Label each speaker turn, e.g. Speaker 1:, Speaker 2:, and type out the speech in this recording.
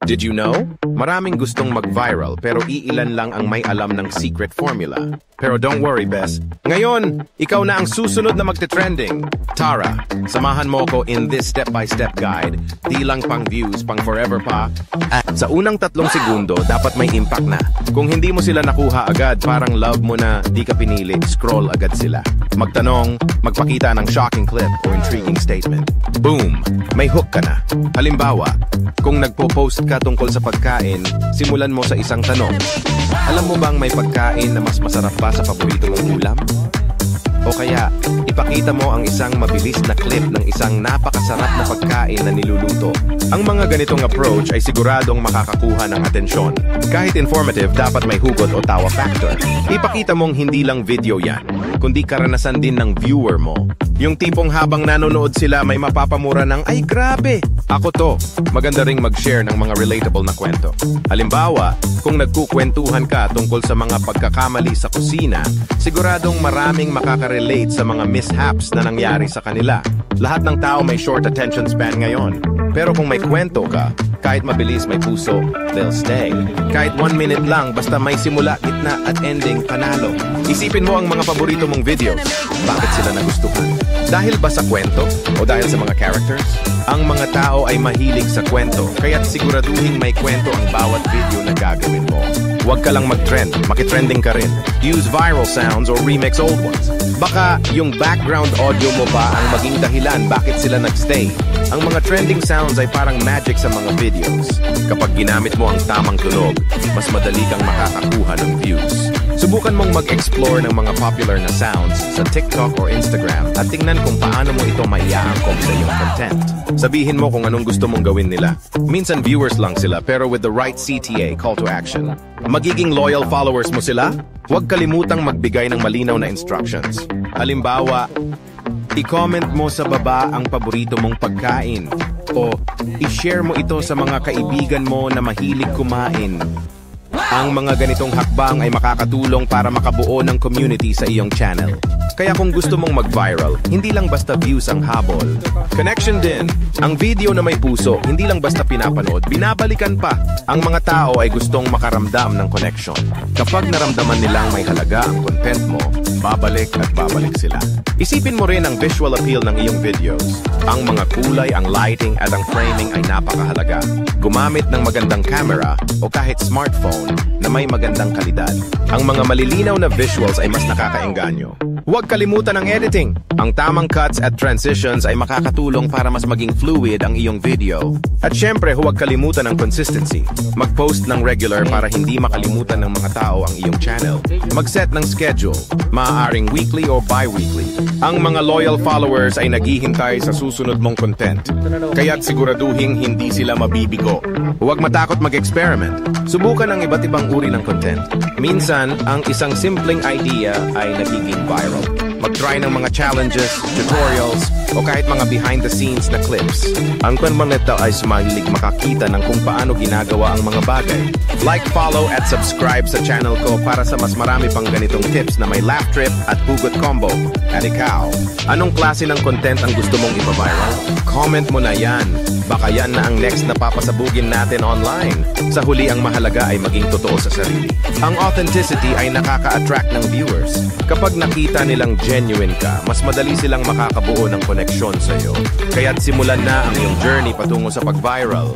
Speaker 1: Did you know? Maraming gustong mag-viral pero iilan lang ang may alam ng secret formula. Pero don't worry, Bes. Ngayon, ikaw na ang susunod na magte-trending. Tara, samahan mo ko in this step-by-step guide. Di lang pang views, pang forever pa. At sa unang 3 segundo, dapat may impact na. Kung hindi mo sila nakuha agad, parang love mo na di ka pinili, scroll agad sila. Magtanong, magpakita ng shocking clip o intriguing statement. Boom! May hook ka na. Halimbawa, kung nagpo-post ka tungkol sa pagkain, simulan mo sa isang tanong. Alam mo bang may pagkain na mas masarap pa sa paborito mong ulam? O kaya, ipakita mo ang isang mabilis na clip ng isang napakasarap na pagkain na niluluto. Ang mga ganitong approach ay siguradong makakakuha ng atensyon. Kahit informative, dapat may hugot o tawa factor. Ipakita mong hindi lang video yan, kundi karanasan din ng viewer mo. Yung tipong habang nanonood sila may mapapamura ng, ay grabe! Ako to, maganda ring mag-share ng mga relatable na kwento. Halimbawa, kung nagkukwentuhan ka tungkol sa mga pagkakamali sa kusina, siguradong maraming makaka-relate sa mga mishaps na nangyari sa kanila. Lahat ng tao may short attention span ngayon. Pero kung may kwento ka, kahit mabilis may puso, they'll stay. Kahit 1 minute lang, basta may simula, gitna at ending, panalo. Isipin mo ang mga paborito mong videos. Bakit sila nagustuhan? Dahil ba sa kwento? O dahil sa mga characters? Ang mga tao ay mahilig sa kwento, kaya't siguraduhin may kwento ang bawat video na gagawin mo. Huwag ka lang mag-trend, makitrending ka rin. Use viral sounds or remix old ones. Baka yung background audio mo pa ang maging dahilan bakit sila nagstay. Ang mga trending sounds ay parang magic sa mga videos. Kapag ginamit mo ang tamang tunog, mas madali kang makakakuha ng views. Subukan mong mag-explore ng mga popular na sounds sa TikTok or Instagram at tingnan kung paano mo ito maiaangkop sa iyong content. Sabihin mo kung anong gusto mong gawin nila. Minsan viewers lang sila pero with the right CTA, call to action. Magiging loyal followers mo sila? Huwag kalimutang magbigay ng malinaw na instructions. Halimbawa, i-comment mo sa baba ang paborito mong pagkain o i-share mo ito sa mga kaibigan mo na mahilig kumain. Ang mga ganitong hakbang ay makakatulong para makabuo ng community sa iyong channel. Kaya kung gusto mong mag-viral, hindi lang basta views ang habol. Connection din. Ang video na may puso, hindi lang basta pinapanood, binabalikan pa. Ang mga tao ay gustong makaramdam ng connection. Kapag naramdaman nilang may halaga ang content mo, babalik at babalik sila. Isipin mo rin ang visual appeal ng iyong videos. Ang mga kulay, ang lighting at ang framing ay napakahalaga. Gumamit ng magandang camera o kahit smartphone na may magandang kalidad. Ang mga malilinaw na visuals ay mas nakakaengganyo. Huwag kalimutan ang editing. Ang tamang cuts at transitions ay makakatulong para mas maging fluid ang iyong video. At syempre, huwag kalimutan ang consistency. Mag-post ng regular para hindi makalimutan ng mga tao ang iyong channel. Mag-set ng schedule, maaaring weekly o bi-weekly. Ang mga loyal followers ay naghihintay sa susunod mong content. Kaya't siguraduhin hindi sila mabibigo. Huwag matakot mag-experiment. Subukan ang iba't ibang uri ng content. Minsan, ang isang simpleng idea ay nagiging viral. Mag-try ng mga challenges, tutorials, o kahit mga behind-the-scenes na clips. Ang panmaneta ay sumahilig makakita ng kung paano ginagawa ang mga bagay. Like, follow, at subscribe sa channel ko para sa mas marami pang ganitong tips na may laugh trip at hugot combo. At ikaw, anong klase ng content ang gusto mong ipa-viral? Comment mo na yan. Baka yan na ang next na papasabugin natin online. Sa huli, ang mahalaga ay maging totoo sa sarili. Ang authenticity ay nakaka-attract ng viewers. Kapag nakita nilang genuine ka, mas madali silang makakabuo ng koneksyon sa'yo. Kaya't simulan na ang iyong journey patungo sa pag-viral.